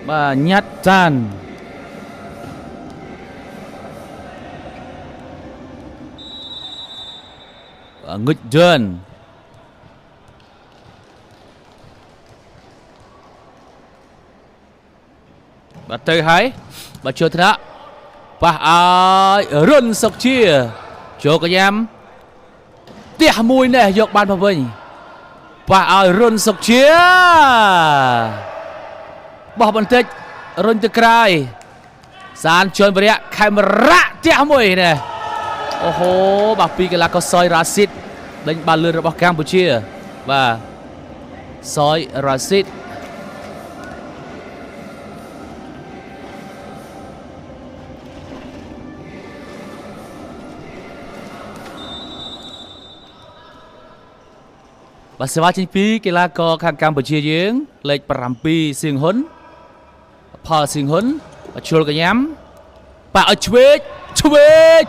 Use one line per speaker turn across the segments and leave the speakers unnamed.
và nhát tràn nghịch dần và tới hái và chưa thế và ai run sọc chia cho các em tia mùi này dọc bàn vào mình và ai run sọc chia bỏ bàn tích run từ cài sàn chôn bria camera tia mùi này ô hô bạc pi cái là có soi Rashid đánh bàn lươnរបស់ Campuchia và soi Rashid vàសេវាចេញពីកីឡាករខាងកម្ពុជាយើងលេខ7សៀងហ៊ុនផលសៀងហ៊ុនជុលកញ្ញាំប៉ាឲ្យឆ្វេង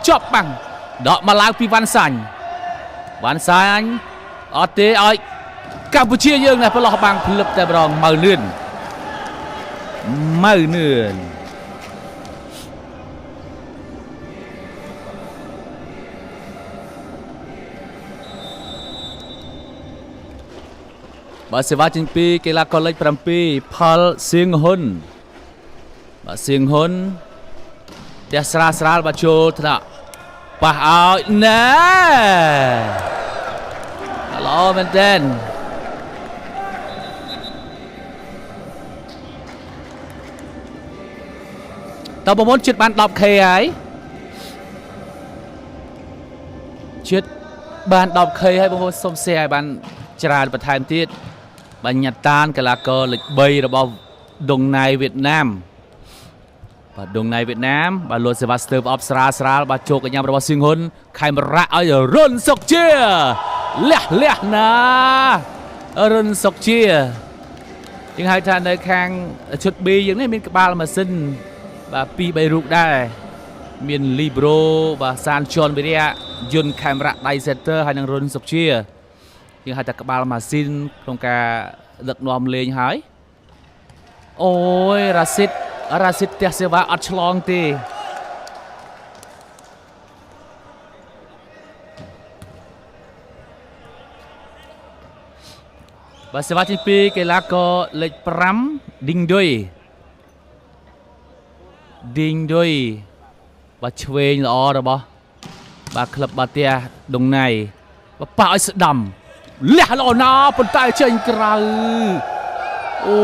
ជាប់បាំងដកមកឡើងពីវ៉ាន់សាញ់អត់ទេឲ្យកម្ពុជាយើងនេះប្រឡោះបាំងភ្លឹបតែម្ដងម៉ៅនឿនបើសេវាចេញពីកីឡាករលេខ7ផលសៀងហ៊ុនបាទសៀងហ៊ុនផ្ទះស្រាលបាទចូលថ្នាក់ប៉ះឲ្យណែល្អមែនទែនតើបងប្អូនជិតបាន 10k ហើយជិតបាន 10k ហើយបងប្អូនសុំ share ឲ្យបានច្រើនបន្ថែមទៀតបញ្ញតានកីឡាករលេខ3របស់ដុងណៃវៀតណាមបាទដុងណៃវៀតណាមបាទលោកសេវាស្ទើបអបស្រាលបាទជោគកញ្ញារបស់សៀងហ៊ុនខេមរៈឲ្យរុនសុកជាលះណារុនសុកជាយើងហៅថានៅខាងឈុត B យើងនេះមានក្បាលម៉ាស៊ីនបាទ2 3រូបដែរមានលីប្រូបាទសានជនវិរិយយុនខេមរៈដៃសេនទ័រហើយនឹងរុនសុកជាយើងហៅថាក្បាលម៉ាស៊ីនក្នុងការដឹកនាំលេងហើយអូយរ៉ាស៊ីតផ្ទះសេវាអត់ឆ្លងទេបាទសេវាទី2កីឡាករលេខ5ឌីងឌុយបាទឆ្វេងល្អរបស់បាទក្លឹបបាល់ទះដុងណៃបាទប៉ះឲ្យស្ដាំលះល្អណាស់ប៉ុន្តែចេញក្រៅអូ